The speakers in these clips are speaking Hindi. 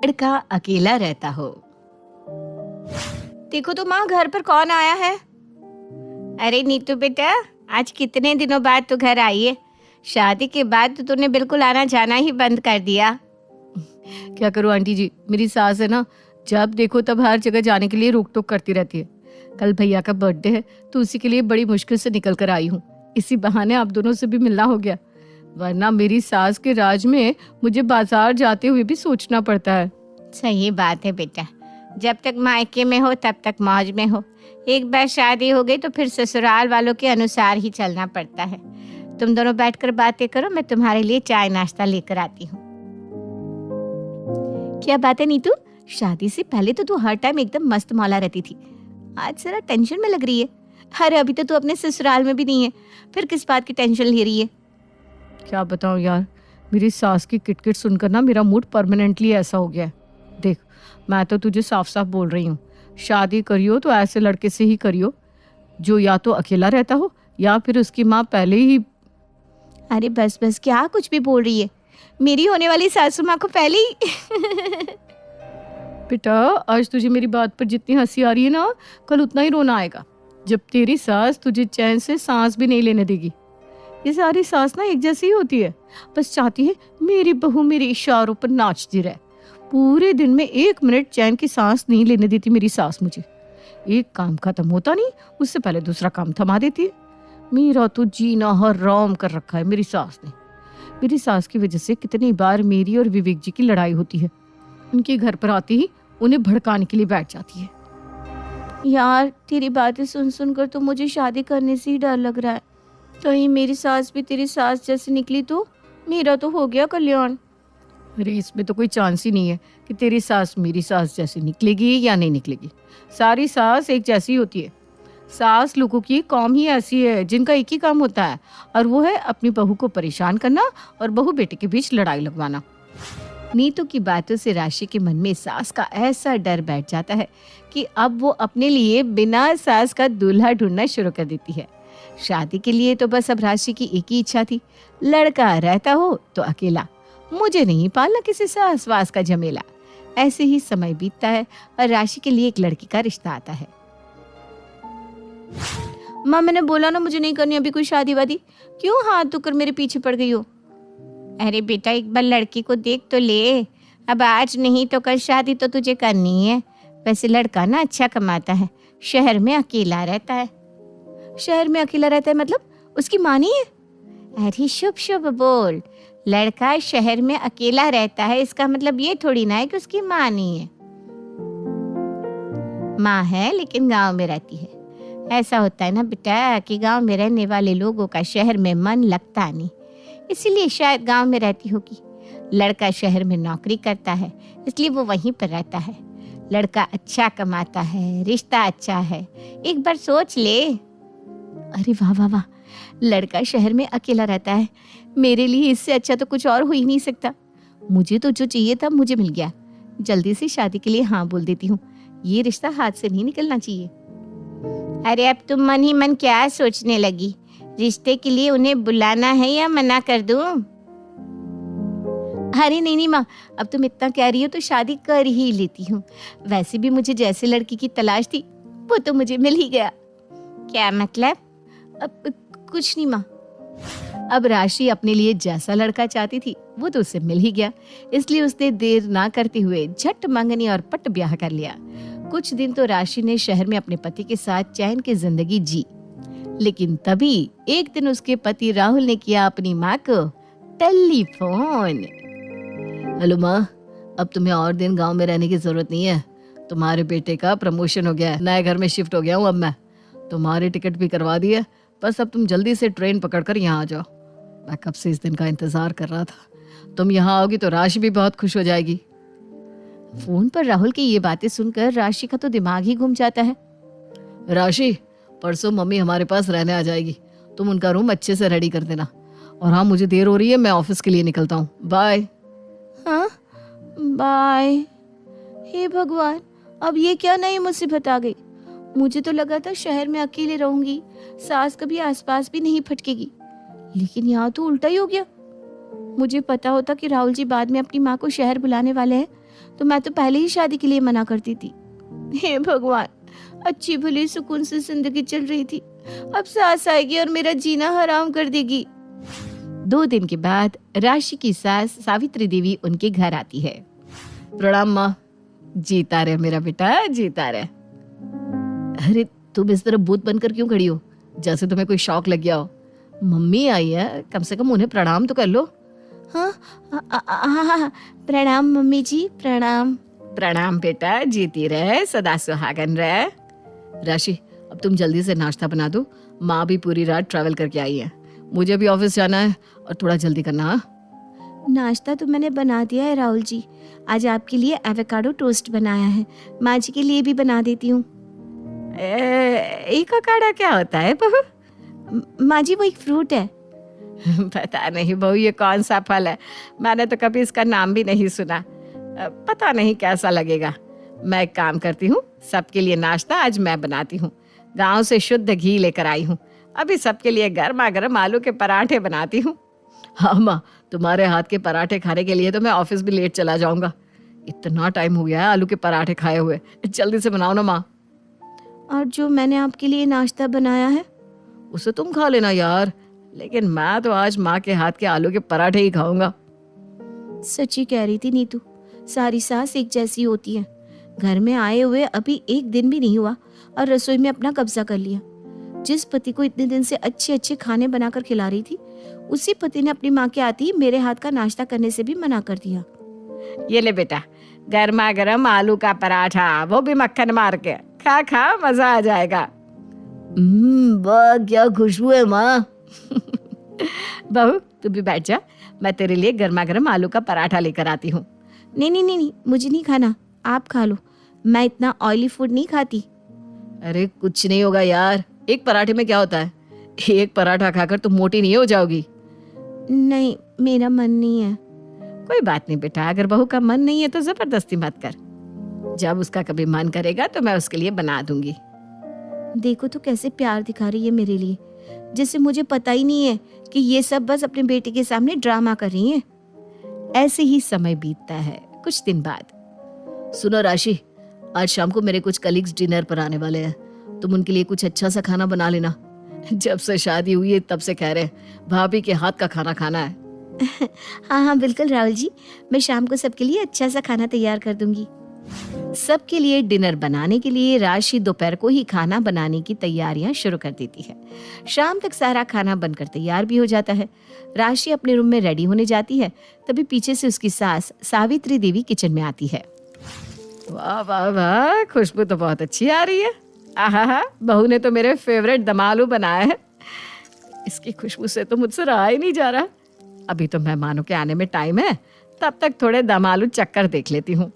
लड़का अकेला रहता हो। देखो तो माँ, घर पर कौन आया है? अरे नीतू बेटा, आज कितने दिनों बाद तू घर आई है। शादी के बाद तो तूने बिल्कुल आना जाना ही बंद कर दिया। क्या करूँ आंटी जी, मेरी सास है ना, जब देखो तब हर जगह जाने के लिए रोक टोक करती रहती है। कल भैया का बर्थडे है तो उसी के लिए बड़ी मुश्किल से निकल कर आई हूँ। इसी बहाने आप दोनों से भी मिलना हो गया, वरना मेरी सास के राज में मुझे बाजार जाते हुए भी सोचना पड़ता है। सही बात है बेटा, जब तक मायके में हो तब तक मौज में हो। एक बार शादी हो गई तो फिर ससुराल वालों के अनुसार ही चलना पड़ता है। तुम दोनों बैठकर बातें करो, मैं तुम्हारे लिए चाय नाश्ता लेकर आती हूँ। क्या बात है नीतू, शादी से पहले तो तू हर टाइम एकदम मस्त मौला रहती थी, आज जरा टेंशन में लग रही है। अरे अभी तो तू अपने ससुराल में भी नहीं है, फिर किस बात की टेंशन ले रही है? क्या बताऊँ यार, मेरी सास की किटकिट सुनकर ना मेरा मूड परमानेंटली ऐसा हो गया है। देख, मैं तो तुझे साफ साफ बोल रही हूँ, शादी करियो तो ऐसे लड़के से ही करियो जो या तो अकेला रहता हो या फिर उसकी माँ पहले ही। अरे बस बस, क्या कुछ भी बोल रही है? मेरी होने वाली सासू माँ को पहले ही बेटा, आज तुझे मेरी बात पर जितनी हंसी आ रही है ना, कल उतना ही रोना आएगा जब तेरी सास तुझे चैन से सांस भी नहीं लेने देगी। ये सारी सास ना एक जैसी ही होती है, बस चाहती है मेरी बहू मेरे इशारों पर नाचती रहे। पूरे दिन में 1 मिनट चैन की सांस नहीं लेने देती मेरी सास मुझे। एक काम खत्म होता नहीं उससे पहले दूसरा काम थमा देती है। मेरा तो जीना हराम कर रखा है मेरी सास ने। मेरी सास की वजह से कितनी बार मेरी और विवेक जी की लड़ाई होती है। उनके घर पर आती ही उन्हें भड़काने के लिए बैठ जाती है। यार, तेरी बातें सुन सुनकर तो मुझे शादी करने से ही डर लग रहा है। कहीं मेरी सास भी तेरी सास जैसी निकली तो मेरा तो हो गया कल्याण। अरे इसमें तो कोई चांस ही नहीं है कि तेरी सास मेरी सास जैसी निकलेगी या नहीं निकलेगी। सारी सास एक जैसी होती है। सास लोगों की कौम ही ऐसी है जिनका एक ही काम होता है, और वो है अपनी बहू को परेशान करना और बहू बेटे के बीच लड़ाई लगवाना। नीतू की बातों से राशि के मन में सास का ऐसा डर बैठ जाता है कि अब वो अपने लिए बिना सास का दूल्हा ढूंढना शुरू कर देती है। शादी के लिए तो बस अब राशि की एक ही इच्छा थी, लड़का रहता हो तो अकेला, मुझे नहीं पालना किसी सास वास का झमेला। ऐसे ही समय बीतता है और राशि के लिए एक लड़की का रिश्ता आता है। माँ, मैंने बोला ना मुझे नहीं करनी अभी कोई शादी वादी, क्यों हाथ धोकर मेरे पीछे पड़ गई हो? अरे बेटा, एक बार लड़की को देख तो ले, अब आज नहीं तो कल शादी तो तुझे करनी है। वैसे लड़का ना अच्छा कमाता है, शहर में अकेला रहता है। शहर में अकेला रहता है मतलब उसकी माँ नहीं है? अरे शुभ शुभ बोल, लड़का शहर में अकेला रहता है इसका मतलब ये थोड़ी ना है कि उसकी माँ नहीं है। माँ है लेकिन गांव में रहती है। ऐसा होता है ना बेटा कि गांव में रहने वाले लोगों का शहर में मन लगता नहीं, इसीलिए शायद गांव में रहती होगी। लड़का शहर में नौकरी करता है इसलिए वो वहीं पर रहता है। लड़का अच्छा कमाता है, रिश्ता अच्छा है, एक बार सोच ले। अरे वाह वाह वाह, लड़का शहर में अकेला रहता है, मेरे लिए इससे अच्छा तो कुछ और हो ही नहीं सकता। मुझे तो जो चाहिए था मुझे मिल गया। जल्दी से शादी के लिए हाँ बोल देती हूँ, ये रिश्ता हाथ से नहीं निकलना चाहिए। अरे अब तुम मन ही मन क्या सोचने लगी? रिश्ते के लिए उन्हें बुलाना है या मना कर दूं? अरे नहीं नहीं माँ, अब तुम इतना कह रही हो तो शादी कर ही लेती हूँ। वैसे भी मुझे जैसे लड़की की तलाश थी वो तो मुझे मिल ही गया। क्या मतलब? अब कुछ नहीं माँ, अब राशि अपने लिए जैसा लड़का चाहती थी वो तो उसे मिल ही गया, इसलिए उसने देर ना करते हुए झट मंगनी और पट ब्याह कर लिया। कुछ दिन तो राशि ने शहर में अपने पति के साथ चैन की जिंदगी जी, लेकिन तभी एक दिन उसके पति राहुल ने किया अपनी माँ को टेलीफोन। हेलो माँ, अब तुम्हें और दिन गांव में रहने की जरूरत नहीं है। तुम्हारे बेटे का प्रमोशन हो गया है, नए घर में शिफ्ट हो गया हूँ अब मैं। तुम्हारी टिकट भी करवा दी है, बस अब तुम जल्दी से ट्रेन पकड़कर यहाँ आ जाओ। मैं कब से इस दिन का इंतजार कर रहा था। तुम यहाँ आओगी तो राशि भी बहुत खुश हो जाएगी। फोन पर राहुल की ये बातें सुनकर राशि का तो दिमाग ही घूम जाता है। राशि, परसों मम्मी हमारे पास रहने आ जाएगी, तुम उनका रूम अच्छे से रेडी कर देना। और हाँ, मुझे देर हो रही है, मैं ऑफिस के लिए निकलता हूँ। बाय। हाँ बाय। हे भगवान, अब ये क्या नई मुसीबत आ गई? मुझे तो लगा था शहर में अकेले रहूंगी, सास कभी आसपास भी नहीं फटकेगी, लेकिन यहाँ तो उल्टा ही हो गया। मुझे पता होता कि राहुल जी बाद में अपनी माँ को शहर बुलाने वाले हैं तो मैं तो पहले ही शादी के लिए मना करती थी। हे भगवान, अच्छी भली सुकून से जिंदगी चल रही थी, अब सास आएगी और मेरा जीना हराम कर देगी। 2 दिन के बाद राशि की सास सावित्री देवी उनके घर आती है। प्रणाम माँ। जीता रहे मेरा बेटा, जीता रहे। अरे तुम इस तरह भूत बनकर क्यों खड़ी हो, जैसे तुम्हें कोई शौक लग गया हो? मम्मी आई है, कम से कम उन्हें प्रणाम तो कर लो। हाँ हाँ, प्रणाम मम्मी जी, प्रणाम। प्रणाम बेटा, जीती रहे, सदा सुहागन रहे। राशि, अब तुम जल्दी से नाश्ता बना दो, माँ भी पूरी रात ट्रैवल करके आई है, मुझे भी ऑफिस जाना है और थोड़ा जल्दी करना। हाँ? नाश्ता तो मैंने बना दिया है राहुल जी, आज आपके लिए एवोकाडो टोस्ट बनाया है, माँ जी के लिए भी बना देती हूँ। एवोकाडो क्या होता है बहू? माँ जी वो एक फ्रूट है। पता नहीं बहू ये कौन सा फल है, मैंने तो कभी इसका नाम भी नहीं सुना, पता नहीं कैसा लगेगा। मैं एक काम करती हूँ, सबके लिए नाश्ता आज मैं बनाती हूँ, गांव से शुद्ध घी लेकर आई हूँ, अभी सबके लिए गर्मा गर्म आलू के पराठे बनाती हूँ। हाँ माँ, तुम्हारे हाथ के पराठे खाने के लिए तो मैं ऑफिस भी लेट चला जाऊंगा, इतना टाइम हो गया है आलू के पराठे खाए हुए, जल्दी से बनाओ ना माँ। और जो मैंने आपके लिए नाश्ता बनाया है उसे तुम खा लेना यार, लेकिन मैं तो आज माँ के हाथ के आलू के पराठे ही खाऊंगा। सच्ची कह रही थी नीतू, सारी सास एक जैसी होती है। घर में आए हुए अभी 1 दिन भी नहीं हुआ और रसोई में अपना कब्जा कर लिया। जिस पति को इतने दिन से अच्छे अच्छे खाने बनाकर खिला रही थी, उसी पति ने अपनी माँ के आते ही मेरे हाथ का नाश्ता करने से भी मना कर दिया। ये ले बेटा, गर्मा गर्म आलू का पराठा, वो भी मक्खन मार के, खा खा, मजा आ जाएगा। वाह क्या खुशबू है माँ। बहू तू भी बैठ जा, मैं तेरे लिए गर्मा गर्म आलू का पराठा लेकर आती हूँ। नहीं, मुझे नहीं खाना, आप खा लो, मैं इतना ऑयली फूड नहीं खाती। अरे कुछ नहीं होगा यार, एक पराठे में क्या होता है, एक पराठा खाकर तुम मोटी नहीं हो जाओगी। नहीं, मेरा मन नहीं है। कोई बात नहीं बेटा, अगर बहू का मन नहीं है तो जबरदस्ती मत कर, जब उसका कभी मन करेगा तो मैं उसके लिए बना दूंगी। देखो तो कैसे प्यार दिखा रही है मेरे लिए, जैसे मुझे पता ही नहीं है कि ये सब बस अपने बेटे के सामने ड्रामा कर रही है। ऐसे ही समय बीतता है। कुछ दिन बाद, सुनो राशि, आज शाम को मेरे कुछ कलीग्स डिनर पर आने वाले हैं, तुम उनके लिए कुछ अच्छा सा खाना बना लेना। जब से शादी हुई है तब से कह रहे हैं भाभी के हाथ का खाना खाना है। हाँ बिल्कुल राहुल जी, मैं शाम को सबके लिए अच्छा सा खाना तैयार कर दूंगी। सबके लिए डिनर बनाने के लिए राशि दोपहर को ही खाना बनाने की तैयारियां शुरू कर देती है। शाम तक सारा खाना बनकर तैयार भी हो जाता है। राशि अपने रूम में रेडी होने जाती है, तभी पीछे से उसकी सास सावित्री देवी किचन में आती है। वाह वाह वाह, खुशबू तो बहुत अच्छी आ रही है। आहा, बहू ने तो मेरे फेवरेट दम आलू बनाया है, इसकी खुशबू से तो मुझसे रहा ही नहीं जा रहा। अभी तो मेहमानों के आने में टाइम है, तब तक थोड़े दम आलू चक्कर देख लेती हूँ।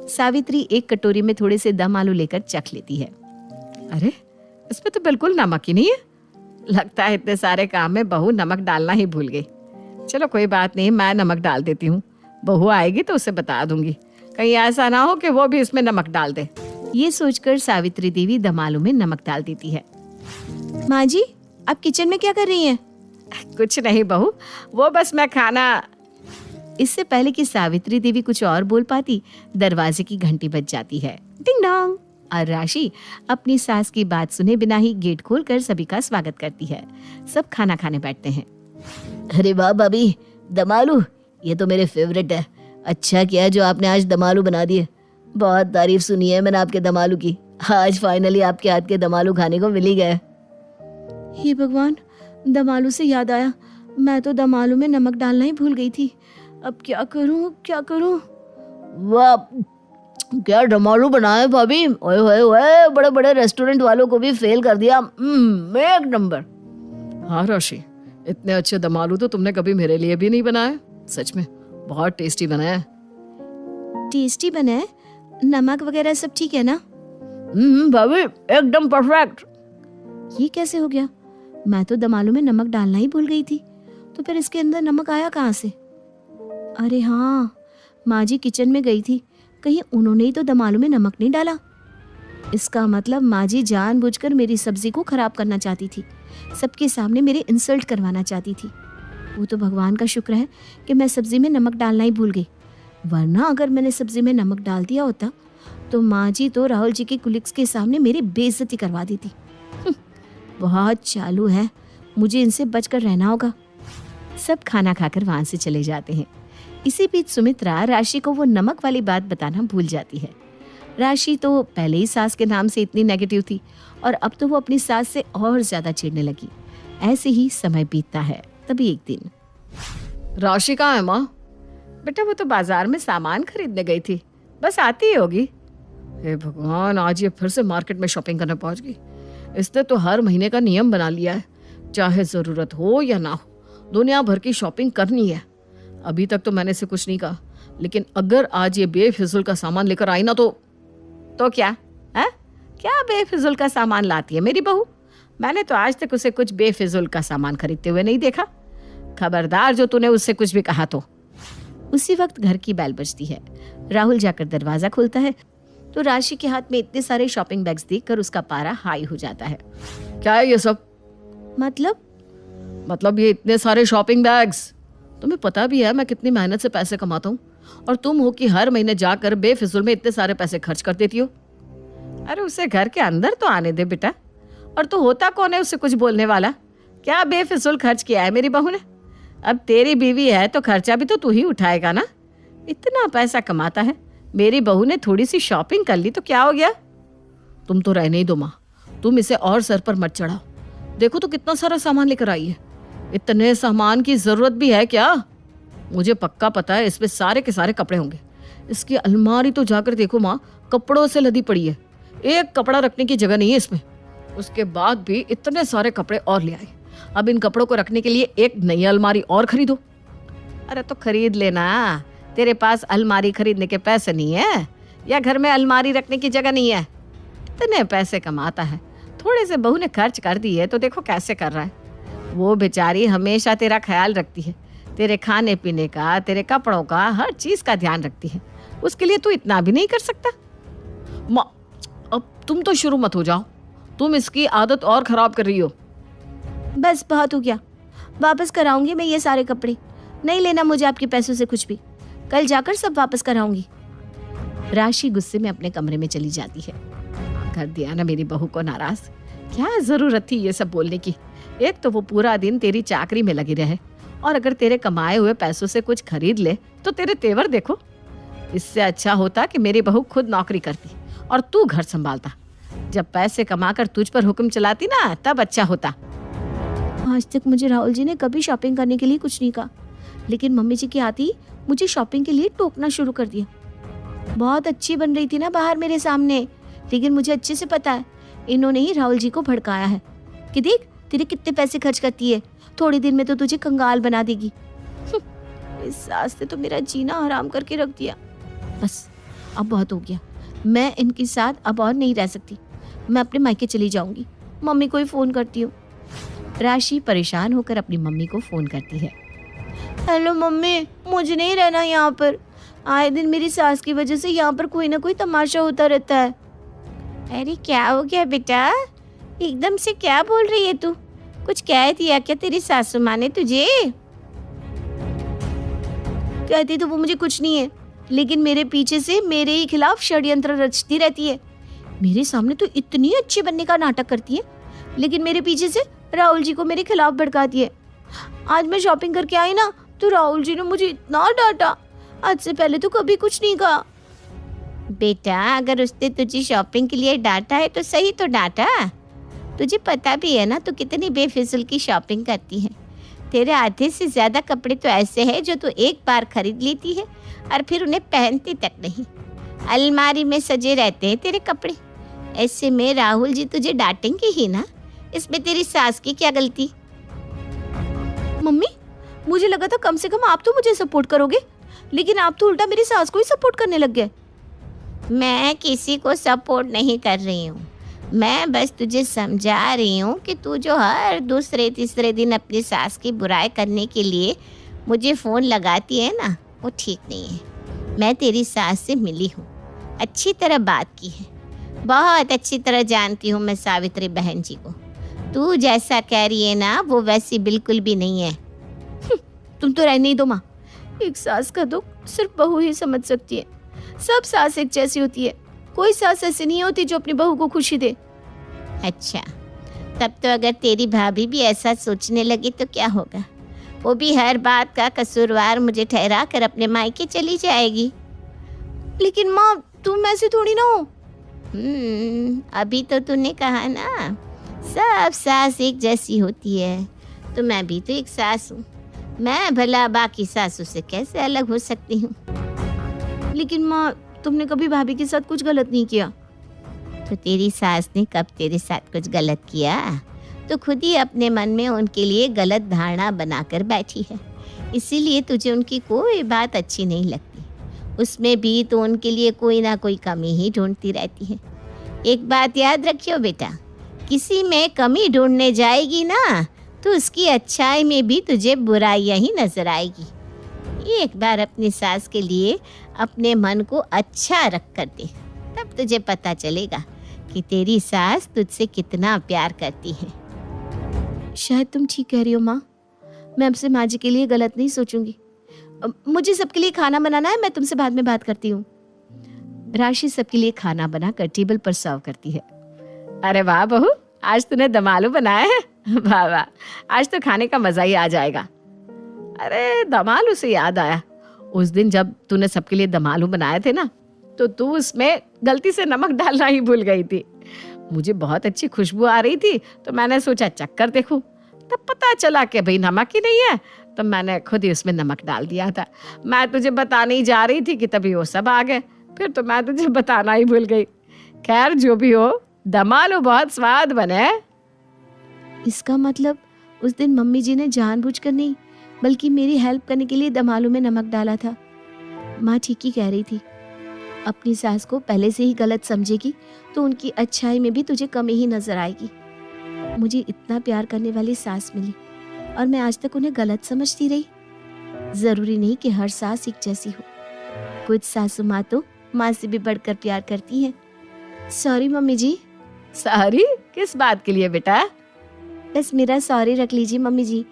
सावित्री एक कटोरी में थोड़े से दम आलू लेकर चख लेती है। अरे इसमें तो बिल्कुल नमक ही नहीं है, लगता है इतने सारे काम में बहू नमक डालना ही भूल गई। चलो कोई बात नहीं, मैं नमक डाल देती हूँ, बहू आएगी तो उसे बता दूंगी, कहीं ऐसा ना हो कि वो भी इसमें नमक डाल दे। ये सोचकर सावित्री देवी दम आलू में नमक डाल देती है। माँ जी, आप किचन में क्या कर रही हैं? कुछ नहीं बहू, वो बस मैं खाना। इससे पहले कि सावित्री देवी कुछ और बोल पाती, दरवाजे की घंटी बज जाती है। Ding dong. और राशि अपनी सास की बात सुने बिना ही गेट खोलकर सभी का स्वागत करती है। सब खाना खाने बैठते हैं। अरे वाह भाभी, दम आलू, ये तो मेरे फेवरेट है, अच्छा किया जो आपने आज दम आलू बना दिए, बहुत तारीफ सुनी है मैंने आपके दम आलू की, आज फाइनली आपके हाथ के दम आलू खाने को मिल ही गए। हे भगवान, दम आलू से याद आया, मैं तो दम आलू में नमक डालना ही भूल गई थी, अब क्या करूं? वाह क्या दम आलू बनाए भाभी, ओए होए होए, बड़े बड़े रेस्टोरेंट वालों को भी फेल कर दिया, एक नंबर। हाँ राशि, इतने अच्छे दम आलू तो तुमने कभी मेरे लिए भी नहीं बनाए, सच में बहुत टेस्टी बनाया। टेस्टी बना है? नमक वगैरह सब ठीक है ना? भाभी एकदम परफेक्ट। ये कैसे हो गया? मैं तो दम आलू में नमक डालना ही भूल गई थी, तो फिर इसके अंदर नमक आया कहाँ से? अरे हाँ, माँ जी किचन में गई थी, कहीं उन्होंने ही तो दम आलू में नमक नहीं डाला। इसका मतलब माँ जी जानबूझकर मेरी सब्जी को खराब करना चाहती थी, सबके सामने मेरे इंसल्ट करवाना चाहती थी। वो तो भगवान का शुक्र है कि मैं सब्जी में नमक डालना ही भूल गई, वरना अगर मैंने सब्जी में नमक डाल दिया होता तो माँ जी तो राहुल जी के कुलिक्स के सामने मेरी बेइज्जती करवा दी थी। बहुत चालू है, मुझे इनसे बचकर रहना होगा। सब खाना खाकर वहां से चले जाते हैं। इसी बीच सुमित्रा राशि को वो नमक वाली बात बताना भूल जाती है। राशि तो पहले ही सास के नाम से इतनी नेगेटिव थी और अब तो वो अपनी सास से और ज्यादा चिढ़ने लगी। ऐसे ही समय बीतता है। तभी एक दिन, राशि कहाँ है माँ? बेटा वो तो बाजार में सामान खरीदने गई थी, बस आती ही होगी। हे भगवान, आज ये फिर से मार्केट में शॉपिंग करने पहुंच गई। इसने तो हर महीने का नियम बना लिया है, चाहे जरूरत हो या ना हो दुनिया भर की शॉपिंग करनी है। अभी तक तो मैंने इसे कुछ नहीं कहा, लेकिन अगर आज ये बेफिजुल का सामान लेकर आई ना तो क्या है? क्या बेफिजुल का सामान लाती है मेरी बहू? मैंने तो आज तक उसे कुछ बेफिजुल का सामान खरीदते हुए नहीं देखा। खबरदार जो तूने उससे कुछ भी कहा तो। उसी वक्त घर की बेल बजती है। राहुल जाकर दरवाजा खोलता है तो राशि के हाथ में इतने सारे शॉपिंग बैग्स देखकर उसका पारा हाई हो जाता है। क्या है ये सब? मतलब ये इतने सारे शॉपिंग बैग्स? तुम्हें पता भी है मैं कितनी मेहनत से पैसे कमाता हूँ, और तुम हो कि हर महीने जाकर बेफिजुल में इतने सारे पैसे खर्च कर देती हो। अरे उसे घर के अंदर तो आने दे बेटा। और तू होता कौन है उसे कुछ बोलने वाला? क्या बेफिजुल खर्च किया है मेरी बहू ने? अब तेरी बीवी है तो खर्चा भी तो तू ही उठाएगा ना। इतना पैसा कमाता है, मेरी बहू ने थोड़ी सी शॉपिंग कर ली तो क्या हो गया? तुम तो रहने ही दो माँ, तुम इसे और सर पर मत चढ़ाओ। देखो तो कितना सारा सामान लेकर आई है। इतने सामान की जरूरत भी है क्या? मुझे पक्का पता है इसमें सारे के सारे कपड़े होंगे। इसकी अलमारी तो जाकर देखो माँ, कपड़ों से लदी पड़ी है। एक कपड़ा रखने की जगह नहीं है इसमें। उसके बाद भी इतने सारे कपड़े और ले आई। अब इन कपड़ों को रखने के लिए एक नई अलमारी और खरीदो। अरे तो खरीद लेना, तेरे पास अलमारी खरीदने के पैसे नहीं है या घर में अलमारी रखने की जगह नहीं है? इतने पैसे कमाता है, थोड़े से बहू ने खर्च कर दी है तो देखो कैसे कर रहा है। वो बेचारी हमेशा तेरा ख्याल रखती है, तेरे खाने पीने का, तेरे कपड़ों का, हर चीज का ध्यान रखती है। उसके लिए तू इतना भी नहीं कर सकता? माँ अब तुम तो शुरू मत हो जाओ, तुम इसकी आदत और खराब कर रही हो। बस बहुत हो गया, वापस कराऊंगी मैं ये सारे कपड़े। नहीं लेना मुझे आपके पैसों से कुछ भी, कल जाकर सब वापस कराऊंगी। राशि गुस्से में अपने कमरे में चली जाती है। कर दिया ना मेरी बहू को नाराज। क्या जरूरत थी ये सब बोलने की? एक तो वो पूरा दिन तेरी चाकरी में लगी रहे, और अगर तेरे कमाए हुए पैसों से कुछ खरीद ले तो तेरे तेवर देखो। इससे अच्छा होता कि मेरी बहू खुद नौकरी करती और तू घर संभालता। जब पैसे कमाकर तुझ पर हुक्म चलाती ना, तब अच्छा होता। आज तक मुझे राहुल जी ने कभी शॉपिंग करने के लिए कुछ नहीं कहा, लेकिन मम्मी जी के आते ही मुझे शॉपिंग के लिए टोकना शुरू कर दिया। बहुत अच्छी बन रही थी ना बाहर मेरे सामने, लेकिन मुझे अच्छे से पता है इन्होंने ही राहुल जी को भड़काया है कि देख तेरे कितने पैसे खर्च करती है, थोड़ी देर में तो तुझे कंगाल बना देगी। इस सास ने तो मेरा जीना हराम करके रख दिया। बस अब बहुत हो गया, मैं इनके साथ अब और नहीं रह सकती। मैं अपने मायके चली जाऊंगी, मम्मी को ही फोन करती हूँ। राशि परेशान होकर अपनी मम्मी को फोन करती है। हेलो मम्मी, मुझे नहीं रहना यहाँ पर। आए दिन मेरी सास की वजह से यहाँ पर कोई ना कोई तमाशा होता रहता है। अरे क्या हो गया बेटा, एकदम से क्या बोल रही है तू? कुछ कह दिया क्या तेरी सासू माँ ने तुझे? कहती तो वो मुझे कुछ नहीं है, लेकिन मेरे पीछे से मेरे ही खिलाफ षड्यंत्र रचती रहती है। मेरे सामने तो इतनी अच्छी बनने का नाटक करती है, लेकिन मेरे पीछे से राहुल जी को मेरे खिलाफ भड़काती है। आज मैं शॉपिंग करके आई ना, तो राहुल जी ने मुझे इतना डांटा। आज से पहले तो कभी कुछ नहीं कहा। बेटा अगर उसने तुझे शॉपिंग के लिए डांटा है तो सही तो डांटा। तुझे पता भी है ना तू कितनी बेफिजुल की शॉपिंग करती है। तेरे आधे से ज्यादा कपड़े तो ऐसे हैं जो तू एक बार खरीद लेती है और फिर उन्हें पहनती तक नहीं। अलमारी में सजे रहते हैं तेरे कपड़े। ऐसे में राहुल जी तुझे डांटेंगे ही ना, इसमें तेरी सास की क्या गलती? मम्मी मुझे लगा था कम से कम आप तो मुझे सपोर्ट करोगे, लेकिन आप तो उल्टा मेरी सास को ही सपोर्ट करने लग गए। मैं किसी को सपोर्ट नहीं कर रही हूँ, मैं बस तुझे समझा रही हूँ कि तू जो हर दूसरे तीसरे दिन अपनी सास की बुराई करने के लिए मुझे फ़ोन लगाती है ना, वो ठीक नहीं है। मैं तेरी सास से मिली हूँ, अच्छी तरह बात की है, बहुत अच्छी तरह जानती हूँ मैं सावित्री बहन जी को। तू जैसा कह रही है ना वो वैसी बिल्कुल भी नहीं है। तुम तो रहने ही दो माँ, एक सास का दुख सिर्फ बहू ही समझ सकती है। सब सास एक जैसी होती है, कोई सास ऐसी नहीं होती जो अपनी बहू को खुशी दे। अच्छा, तब तो अगर तेरी भाभी भी ऐसा सोचने लगी तो क्या होगा? वो भी हर बात का कसूरवार मुझे ठहरा कर अपने मायके चली जाएगी। लेकिन माँ, तुम ऐसी थोड़ी ना हो। अभी तो तूने कहा ना सब सास एक जैसी होती है, तो मैं भी तो एक सास हूँ। मैं भला बाकी सासों से कैसे अलग हो सकती हूँ? लेकिन माँ, तुमने कभी भाभी के साथ कुछ गलत नहीं किया। तो तेरी सास ने कब तेरे साथ कुछ गलत किया? तो खुद ही अपने मन में उनके लिए गलत धारणा बनाकर बैठी है, इसीलिए तुझे उनकी कोई बात अच्छी नहीं लगती। उसमें भी तो उनके लिए कोई ना कोई कमी ही ढूंढती रहती है। एक बात याद रखियो बेटा, किसी में कमी ढूंढने जाएगी ना तो उसकी अच्छाई में भी तुझे बुराइयां ही नजर आएगी। एक बार अपनी सास के लिए अपने मन को अच्छा रख कर दे, तब तुझे पता चलेगा कि तेरी सास तुझसे कितना प्यार करती है। शायद तुम ठीक कह रही हो माँ, मैं अब से माँ जी के लिए गलत नहीं सोचूंगी। मुझे सबके लिए खाना बनाना है, मैं तुमसे बाद में बात करती हूँ। राशि सबके लिए खाना बनाकर टेबल पर सर्व करती है। अरे वाह बहू, आज तूने दम आलू बनाया है। वाह वाह, आज तो खाने का मजा ही आ जाएगा। अरे दम आलू से याद आया, उस दिन जब तूने सबके लिए दम आलू बनाए थे ना, तो तू उसमें गलती से नमक डालना ही भूल गई थी। मुझे बहुत अच्छी खुशबू आ रही थी, तो मैंने सोचा चख कर देखूं। तब पता चला कि भाई नमक ही नहीं है, तो मैंने खुद ही उसमें नमक डाल दिया था। मैं तुझे बताने ही जा रही थी कि तभी वो सब आ गए, फिर तो मैं तुझे बताना ही भूल गई। खैर जो भी हो, दम आलू बहुत स्वाद बने। इसका मतलब उस दिन मम्मी जी ने जानबूझकर नहीं, बल्कि मेरी हेल्प करने के लिए दम आलू में नमक डाला था। माँ ठीक ही कह रही थी, अपनी सास को पहले से ही गलत समझेगी तो उनकी अच्छाई में भी तुझे कमी ही नजर आएगी। मुझे इतना प्यार करने वाली सास मिली और मैं आज तक उन्हें गलत समझती रही। जरूरी नहीं कि हर सास एक जैसी हो, कुछ सासू माँ तो माँ से भी बढ़कर प्यार करती हैं। सॉरी मम्मी जी। सॉरी किस बात के लिए बेटा? बस मेरा सॉरी रख लीजिए मम्मी जी।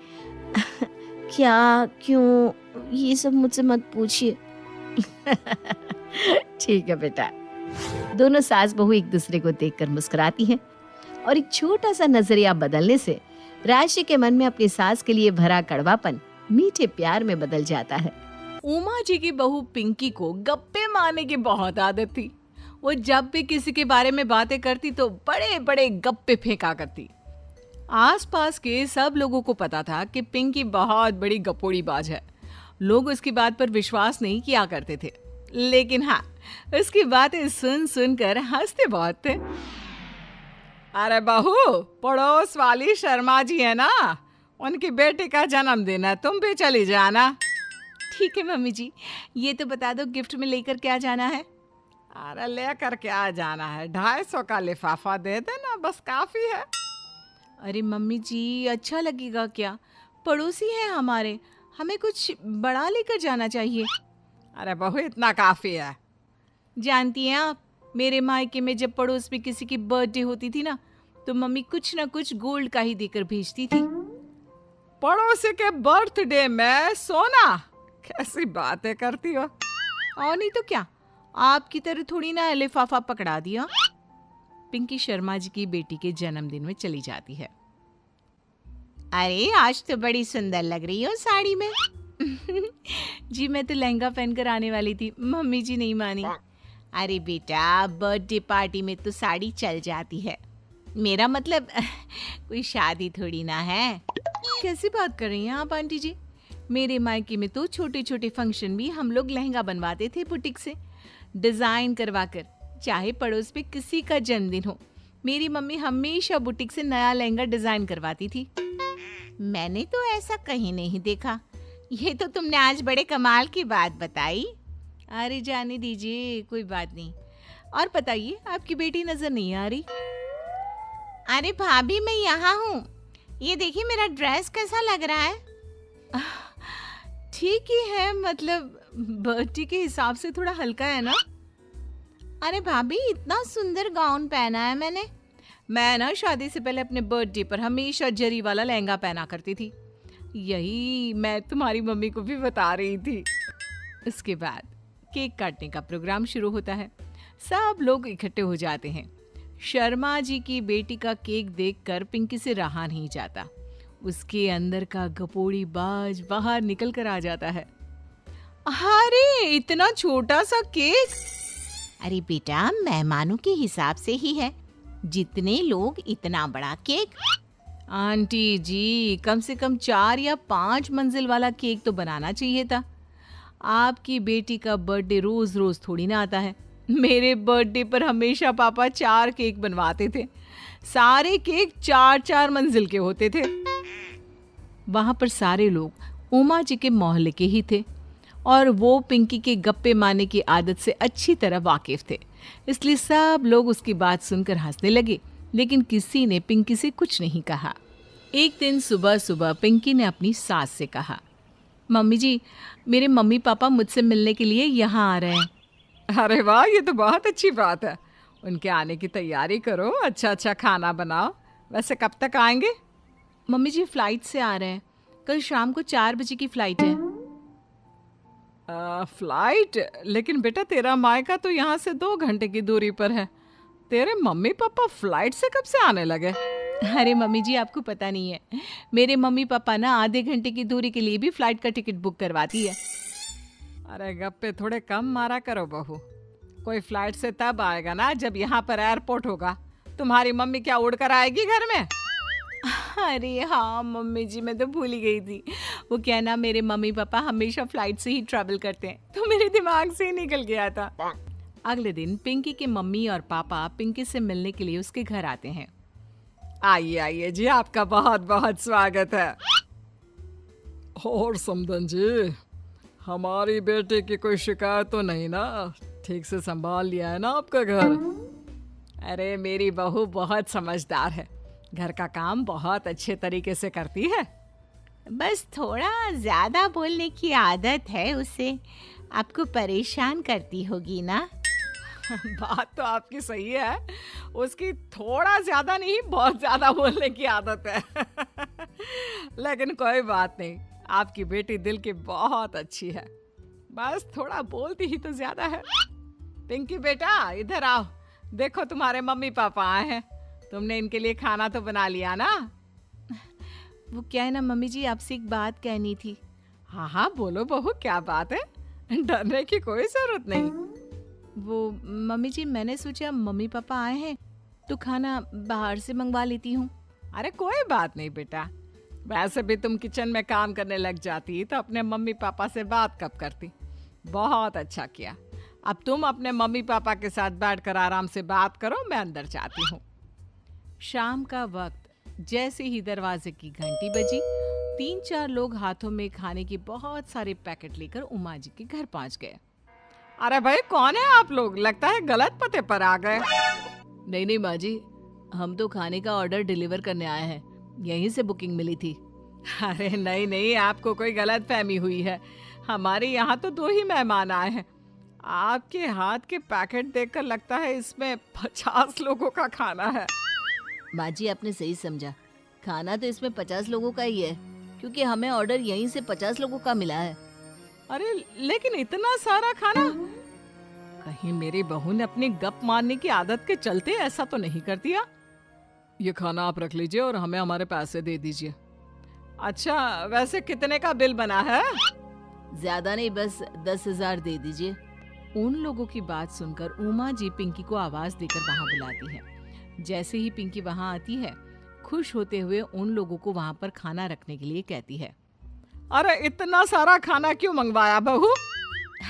क्या, क्यों, ये सब मुझसे मत पूछिए। ठीक है बेटा। दोनों सास बहू एक दूसरे को देखकर मुस्कुराती हैं और एक छोटा सा नजरिया बदलने से राशि के मन में अपनी सास के लिए भरा कड़वापन मीठे प्यार में बदल जाता है। उमा जी की बहू पिंकी को गप्पे मारने की बहुत आदत थी। वो जब भी किसी के बारे में बातें करती तो बड़े बड़े गप्पे फेंका करती। आसपास के सब लोगों को पता था कि पिंकी बहुत बड़ी गपोड़ी बाज है। लोग उसकी बात पर विश्वास नहीं किया करते थे, लेकिन हाँ, उसकी बातें सुन सुनकर हंसते बहुत थे। अरे बहू, पड़ोस वाली शर्मा जी है ना, उनकी बेटी का जन्मदिन है, तुम भी चली जाना। ठीक है मम्मी जी, ये तो बता दो गिफ्ट में लेकर क्या जाना है? अरे लेकर क्या जाना है, 250 का लिफाफा दे देना, बस काफी है। अरे मम्मी जी, अच्छा लगेगा क्या? पड़ोसी हैं हमारे, हमें कुछ बड़ा लेकर जाना चाहिए। अरे बहू, इतना काफी है। जानती हैं आप, मेरे मायके में जब पड़ोस में किसी की बर्थडे होती थी ना, तो मम्मी कुछ ना कुछ गोल्ड का ही देकर भेजती थी। पड़ोसी के बर्थडे में सोना? कैसी बातें करती हो। और नहीं तो क्या, आपकी तरह थोड़ी ना लिफाफा पकड़ा दिया। पिंकी शर्मा जी की बेटी के जन्मदिन में चली जाती है। अरे आज तो बड़ी सुंदर लग रही हो साड़ी में। जी मैं तो लहंगा पहनकर आने वाली थी, मम्मी जी नहीं मानी। अरे बेटा, बर्थडे पार्टी में तो साड़ी चल जाती है, मेरा मतलब कोई शादी थोड़ी ना है। कैसी बात कर रही हैं आप आंटी जी? मेरे मायके में तो छोटे छोटे फंक्शन भी हम लोग लहंगा बनवाते थे बुटीक से, डिजाइन करवाकर। चाहे पड़ोस में किसी का जन्मदिन हो, मेरी मम्मी हमेशा बुटीक से नया लहंगा डिजाइन करवाती थी। मैंने तो ऐसा कहीं नहीं देखा। ये तो तुमने आज बड़े कमाल की बात बताई। अरे जाने दीजिए, कोई बात नहीं। और बताइए, आपकी बेटी नजर नहीं आ रही? अरे भाभी, मैं यहाँ हूँ। ये देखिए मेरा ड्रेस कैसा लग रहा है? ठीक ही है, मतलब बर्थडे के हिसाब से थोड़ा हल्का है ना। अरे भाभी, इतना सुंदर गाउन पहना है मैंने। मैं ना शादी से पहले अपने बर्थडे पर हमेशा जरी वाला लहंगा पहना करती थी। यही मैं तुम्हारी मम्मी को भी बता रही थी। उसके बाद केक काटने का प्रोग्राम शुरू होता है। सब लोग इकट्ठे हो जाते हैं। शर्मा जी की बेटी का केक देखकर पिंकी से रहा नहीं जाता। उसके अंदर का गपोड़ी बाज बाहर निकल कर आ जाता है। अरे इतना छोटा सा केक! अरे बेटा, मेहमानों के हिसाब से ही है, जितने लोग इतना बड़ा केक। आंटी जी, कम से कम 4 या 5 मंजिल वाला केक तो बनाना चाहिए था। आपकी बेटी का बर्थडे रोज रोज थोड़ी ना आता है। मेरे बर्थडे पर हमेशा पापा 4 केक बनवाते थे। सारे केक 4-4 मंजिल के होते थे। वहां पर सारे लोग उमा जी के मोहल्ले के ही थे और वो पिंकी के गप्पे मारने की आदत से अच्छी तरह वाकिफ थे। इसलिए सब लोग उसकी बात सुनकर हंसने लगे, लेकिन किसी ने पिंकी से कुछ नहीं कहा। एक दिन सुबह सुबह पिंकी ने अपनी सास से कहा, मम्मी जी, मेरे मम्मी पापा मुझसे मिलने के लिए यहाँ आ रहे हैं। अरे वाह, ये तो बहुत अच्छी बात है। उनके आने की तैयारी करो, अच्छा अच्छा खाना बनाओ। वैसे कब तक आएंगे? मम्मी जी फ्लाइट से आ रहे हैं, कल शाम को 4 बजे की फ्लाइट है। फ्लाइट? लेकिन बेटा तेरा मायका तो यहाँ से 2 घंटे की दूरी पर है। तेरे मम्मी पापा फ्लाइट से कब से आने लगे? अरे मम्मी जी, आपको पता नहीं है, मेरे मम्मी पापा ना आधे घंटे की दूरी के लिए भी फ्लाइट का टिकट बुक करवाती है। अरे गप्पे थोड़े कम मारा करो बहू। कोई फ्लाइट से तब आएगा ना जब यहाँ पर एयरपोर्ट होगा। तुम्हारी मम्मी क्या उड़कर आएगी घर में? अरे हाँ मम्मी जी, मैं तो भूल ही गई थी। वो क्या ना, मेरे मम्मी पापा हमेशा फ्लाइट से ही ट्रैवल करते हैं, तो मेरे दिमाग से ही निकल गया था। अगले दिन पिंकी के मम्मी और पापा पिंकी से मिलने के लिए उसके घर आते हैं। आइए आइए जी, आपका बहुत बहुत स्वागत है। और समदन जी, हमारी बेटे की कोई शिकायत तो नहीं ना? ठीक से संभाल लिया है ना आपका घर? अरे मेरी बहू बहुत समझदार है, घर का काम बहुत अच्छे तरीके से करती है। बस थोड़ा ज्यादा बोलने की आदत है उसे, आपको परेशान करती होगी ना? बात तो आपकी सही है, उसकी थोड़ा ज्यादा नहीं बहुत ज्यादा बोलने की आदत है। लेकिन कोई बात नहीं, आपकी बेटी दिल की बहुत अच्छी है, बस थोड़ा बोलती ही तो ज्यादा है। पिंकी बेटा इधर आओ, देखो तुम्हारे मम्मी पापा आए हैं। तुमने इनके लिए खाना तो बना लिया ना? वो क्या है ना मम्मी जी, आपसे एक बात कहनी थी। हाँ हाँ बोलो बहू, क्या बात है? डरने की कोई जरूरत नहीं। वो मम्मी जी, मैंने सोचा मम्मी पापा आए हैं तो खाना बाहर से मंगवा लेती हूँ। अरे कोई बात नहीं बेटा, वैसे भी तुम किचन में काम करने लग जाती तो अपने मम्मी पापा से बात कब करती। बहुत अच्छा किया। अब तुम अपने मम्मी पापा के साथ बैठकर आराम से बात करो, मैं अंदर जाती हूँ। शाम का वक्त जैसे ही दरवाजे की घंटी बजी, 3-4 लोग हाथों में खाने के बहुत सारे पैकेट लेकर उमा जी के घर पहुंच गए। अरे भाई कौन है आप लोग? लगता है गलत पते पर आ गए। नहीं नहीं माँ जी, हम तो खाने का ऑर्डर डिलीवर करने आए हैं, यहीं से बुकिंग मिली थी। अरे नहीं नहीं, आपको कोई गलत फहमी हुई है। हमारे यहाँ तो 2 ही मेहमान आए हैं। आपके हाथ के पैकेट देखकर लगता है इसमें 50 लोगों का खाना है। माँ जी, आपने सही समझा, खाना तो इसमें 50 लोगों का ही है, क्योंकि हमें ऑर्डर यहीं से 50 लोगों का मिला है। अरे लेकिन इतना सारा खाना? कहीं मेरी बहू ने अपनी गप मारने की आदत के चलते ऐसा तो नहीं कर दिया? ये खाना आप रख लीजिए और हमें हमारे पैसे दे दीजिए। अच्छा, वैसे कितने का बिल बना है? ज्यादा नहीं, बस 10,000 दे दीजिए। उन लोगों की बात सुनकर उमा जी पिंकी को आवाज देकर वहां बुलाती है। जैसे ही पिंकी वहां आती है, खुश होते हुए उन लोगों को वहां पर खाना रखने के लिए कहती है। अरे इतना सारा खाना क्यों मंगवाया बहू?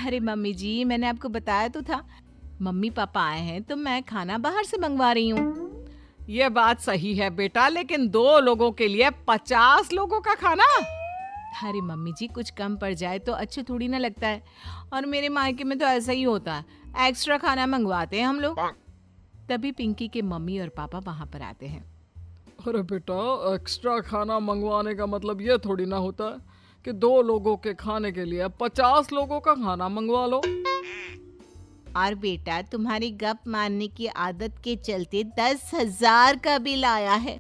अरे मम्मी जी, मैंने आपको बताया तो था, मम्मी पापा आए हैं तो मैं खाना बाहर से मंगवा रही हूँ। ये बात सही है बेटा, लेकिन 2 लोगों के लिए 50 लोगों का खाना? अरे मम्मी जी, कुछ कम पड़ जाए तो अच्छे थोड़ी ना लगता है, और मेरे मायके में तो ऐसा ही होता है, एक्स्ट्रा खाना मंगवाते हैं हम लोग। तभी पिंकी के मम्मी और पापा वहां पर आते हैं। अरे बेटा, एक्स्ट्रा खाना मंगवाने का मतलब ये थोड़ी ना होता है कि 2 लोगों के खाने के लिए 50 लोगों का खाना मंगवा लो। और बेटा, तुम्हारी गप मारने की आदत के चलते 10,000 का बिल आया है।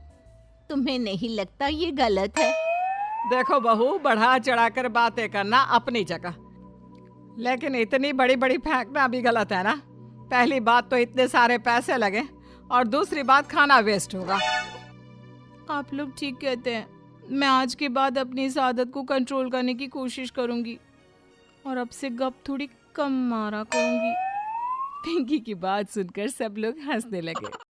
तुम्हें नहीं लगता ये गलत है? देखो बहू, बढ़ा चढ़ाकर बातें करना अपनी जगह, लेकिन इतनी बड़ी बड़ी फेंकना भी गलत है ना। पहली बात तो इतने सारे पैसे लगे, और दूसरी बात खाना वेस्ट होगा। आप लोग ठीक कहते हैं। मैं आज के बाद अपनी इस आदत को कंट्रोल करने की कोशिश करूंगी और अब से गप थोड़ी कम मारा करूंगी। पिंकी की बात सुनकर सब लोग हंसने लगे।